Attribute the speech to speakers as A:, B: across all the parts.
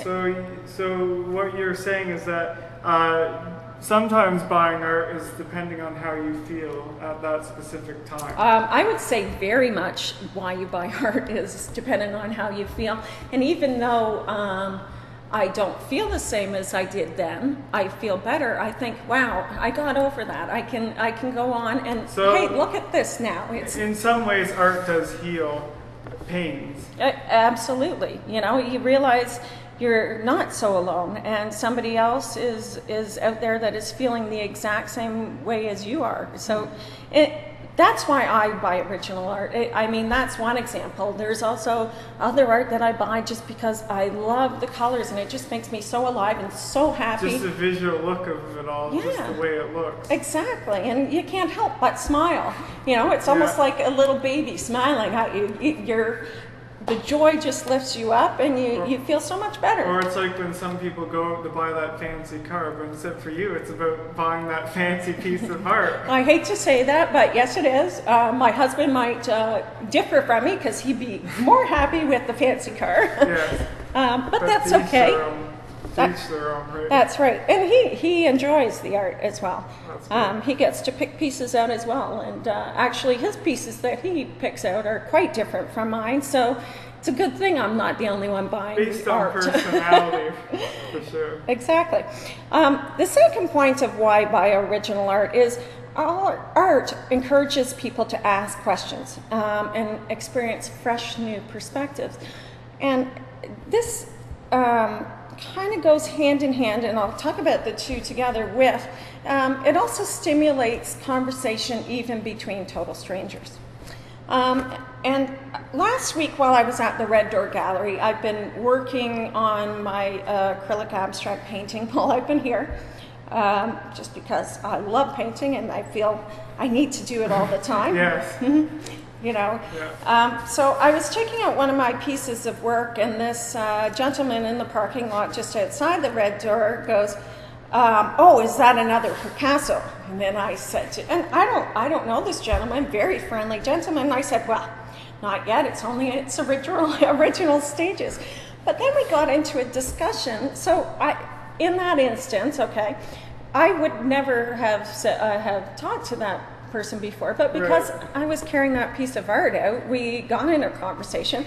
A: So what you're saying is that sometimes buying art is depending on how you feel at that specific time.
B: I would say very much why you buy art is dependent on how you feel. And even though I don't feel the same as I did then, I feel better. I think, wow, I got over that. I can go on and,
A: So,
B: hey, look at this now.
A: In some ways, art does heal pains.
B: Absolutely. You know, you realize you're not so alone, and somebody else is out there that is feeling the exact same way as you are. So that's why I buy original art. I mean, that's one example. There's also other art that I buy just because I love the colors, and it just makes me so alive and so happy.
A: Just the visual look of it all,
B: Yeah.
A: just the way it looks.
B: Exactly, and you can't help but smile. You know, it's almost like a little baby smiling at you. The joy just lifts you up, and you feel so much better.
A: Or it's like when some people go out to buy that fancy car, but instead for you, it's about buying that fancy piece of art.
B: I hate to say that, but yes, it is. My husband might differ from me because he'd be more happy with the fancy car.
A: Yes.
B: But that's okay.
A: Each their own, right?
B: That's right, and he enjoys the art as well.
A: That's
B: He gets to pick pieces out as well, and actually his pieces that he picks out are quite different from mine, so it's a good thing I'm not the only one buying
A: Based
B: art.
A: on personality, for sure.
B: Exactly. The second point of why buy original art is all art encourages people to ask questions and experience fresh new perspectives, and this kind of goes hand in hand, and I'll talk about the two together with, it also stimulates conversation even between total strangers. And last week while I was at the Red Door Gallery, I've been working on my acrylic abstract painting while I've been here, just because I love painting and I feel I need to do it all the time.
A: Yes.
B: You know,
A: Yeah.
B: so I was checking out one of my pieces of work, and this gentleman in the parking lot just outside the Red Door goes, "Oh, is that another Picasso?" And then I said, and I don't know this gentleman, very friendly gentleman. And I said, "Well, not yet. It's only its original stages." But then we got into a discussion. So in that instance, okay, I would never have talked to that person before, but because I was carrying that piece of art out, we got in a conversation,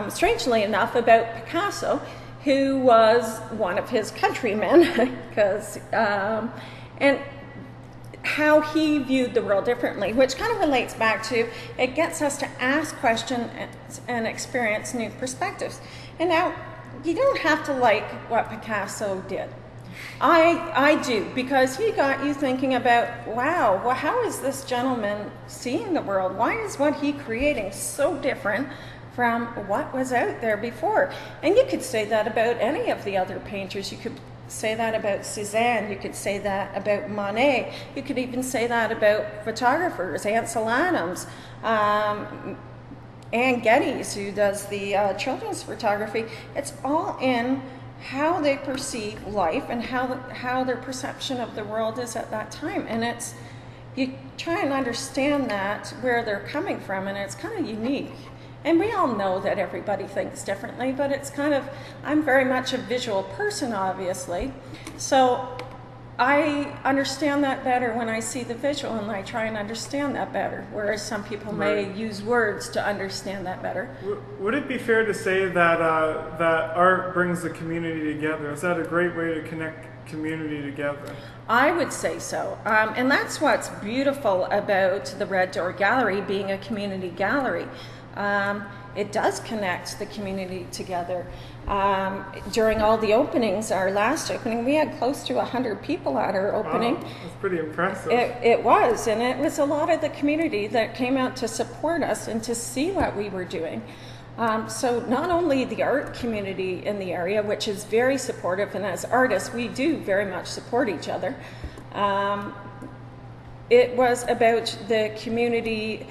B: strangely enough, about Picasso, who was one of his countrymen, because and how he viewed the world differently, which kind of relates back to, it gets us to ask questions and experience new perspectives. And now, you don't have to like what Picasso did. I do, because he got you thinking about, wow, well, how is this gentleman seeing the world? Why is what he creating so different from what was out there before? And you could say that about any of the other painters. You could say that about Cézanne. You could say that about Monet. You could even say that about photographers, Ansel Adams, Anne Geddes, who does the children's photography. It's all in how they perceive life and how their perception of the world is at that time. And it's, you try and understand that, where they're coming from, and it's kind of unique. And we all know that everybody thinks differently, but it's kind of, I'm very much a visual person, obviously. So I understand that better when I see the visual, and I try and understand that better, whereas some people may use words to understand that better.
A: Would it be fair to say that that art brings the community together? Is that a great way to connect community together?
B: I would say so. And that's what's beautiful about the Red Door Gallery being a community gallery. It does connect the community together. During all the openings, our last opening, we had close to 100 people at our opening.
A: Wow, that's pretty impressive.
B: It was, and it was a lot of the community that came out to support us and to see what we were doing. So not only the art community in the area, which is very supportive, and as artists, we do very much support each other. It was about the community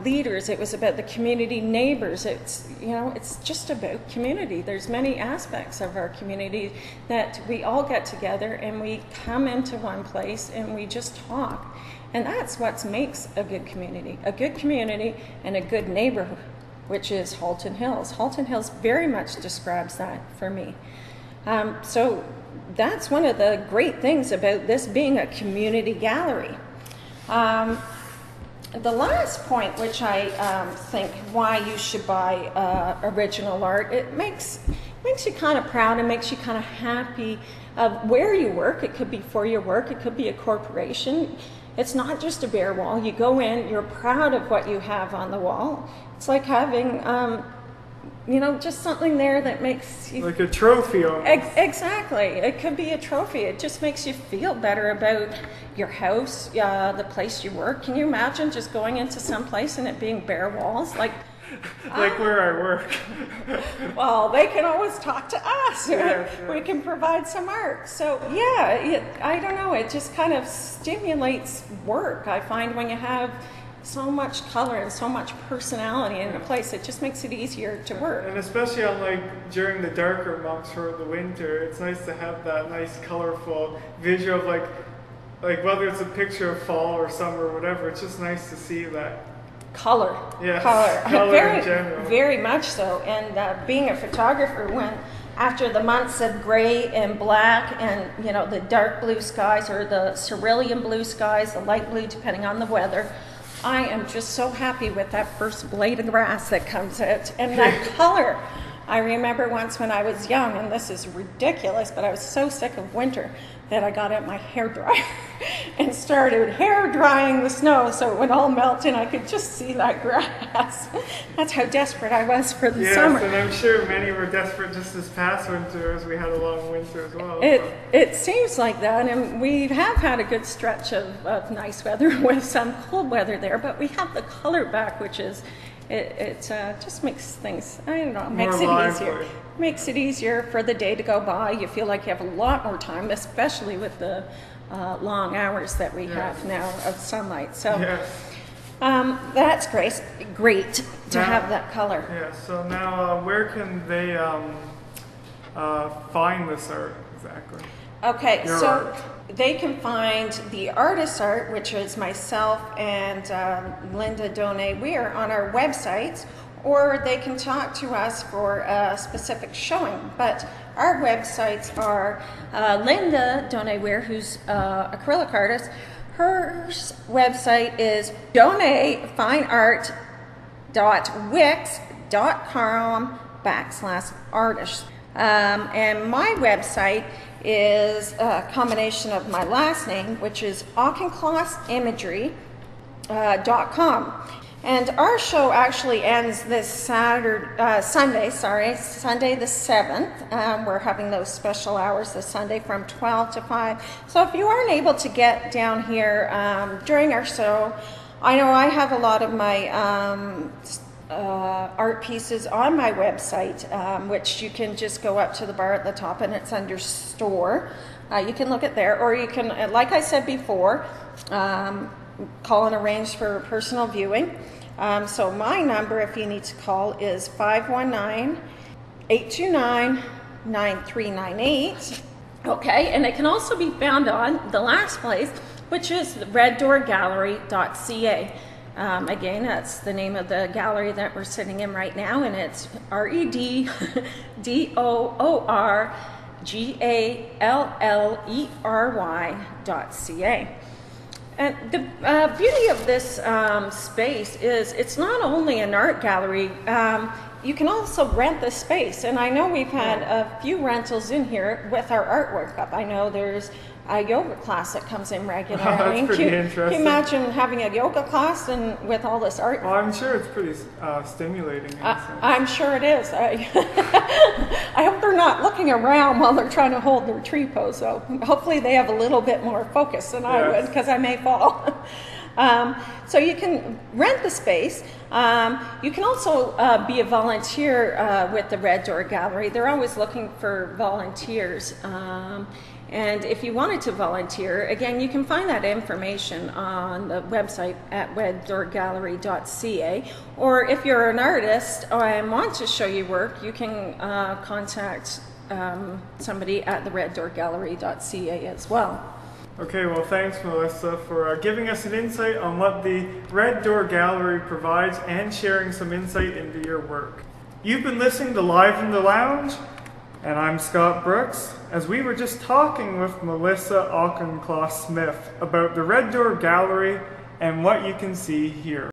B: leaders. It was about the community neighbors. It's, you know, it's just about community. There's many aspects of our community that we all get together and we come into one place and we just talk. And that's what makes a good community and a good neighborhood. which is Halton Hills. Halton Hills very much describes that for me. So that's one of the great things about this being a community gallery. The last point, which I think why you should buy original art, it makes you kind of proud and makes you kind of happy of where you work. It could be for your work, it could be a corporation. It's not just a bare wall. You go in, you're proud of what you have on the wall. It's like having, just something there that makes you...
A: Like a trophy almost.
B: Exactly. It could be a trophy. It just makes you feel better about your house, the place you work. Can you imagine just going into some place and it being bare walls? Like
A: where I work.
B: Well, they can always talk to us.
A: Yes.
B: We can provide some art. So yeah, I don't know, it just kind of stimulates work. I find when you have so much color and so much personality in a place, it just makes it easier to work.
A: And especially on during the darker months or the winter, it's nice to have that nice colorful visual of like whether it's a picture of fall or summer or whatever, it's just nice to see that.
B: Color.
A: Yes,
B: color
A: very, in general.
B: Very much so. And being a photographer, when after the months of gray and black and the dark blue skies or the cerulean blue skies, the light blue depending on the weather, I am just so happy with that first blade of grass that comes out and that color. I remember once when I was young, and this is ridiculous, but I was so sick of winter that I got out my hairdryer and started hair drying the snow so it would all melt and I could just see that grass. That's how desperate I was for the summer.
A: Yes, and I'm sure many were desperate just this past winter as we had a long winter as well.
B: It seems like that, and we have had a good stretch of nice weather with some cold weather there, but we have the color back, which is it just makes things, I don't know, makes it easier. Makes it easier for the day to go by. You feel like you have a lot more time, especially with the long hours that we have now of sunlight. So that's great to have that color.
A: Yeah, so now where can they find this art exactly?
B: Okay,
A: Your
B: so
A: art.
B: they can find the artist art, which is myself and Linda Donay Weir, on our website, or they can talk to us for a specific showing. But our websites are Linda Donay Weir, who's acrylic artist. Her website is donayfineart.wix.com/artist. And my website is a combination of my last name, which is auchincloss.com. And our show actually ends this Sunday the 7th. We're having those special hours this Sunday from 12 to 5. So if you aren't able to get down here during our show, I know I have a lot of my art pieces on my website, which you can just go up to the bar at the top and it's under store. You can look at there, or you can, like I said before, call and arrange for personal viewing. So my number, if you need to call, is 519-829-9398. Okay, and it can also be found on the last place, which is reddoorgallery.ca. Again, that's the name of the gallery that we're sitting in right now, and it's reddoorgallery.ca. And the beauty of this space is it's not only an art gallery, you can also rent the space. And I know we've had a few rentals in here with our artwork up. I know there's a yoga class that comes in regularly.
A: That's pretty interesting.
B: Can you imagine having a yoga class and with all this art?
A: Well, I'm sure it's pretty stimulating.
B: I'm sure it is. I hope they're not looking around while they're trying to hold their tree pose. So hopefully they have a little bit more focus than I would, because I may fall. So you can rent the space. You can also be a volunteer with the Red Door Gallery. They're always looking for volunteers. And if you wanted to volunteer, again, you can find that information on the website at reddoorgallery.ca. Or if you're an artist and want to show your work, you can contact somebody at the reddoorgallery.ca as well.
A: Okay, well thanks Melissa for giving us an insight on what the Red Door Gallery provides and sharing some insight into your work. You've been listening to Live in the Lounge, and I'm Scott Brooks, as we were just talking with Melissa Auchincloss-Smith about the Red Door Gallery and what you can see here.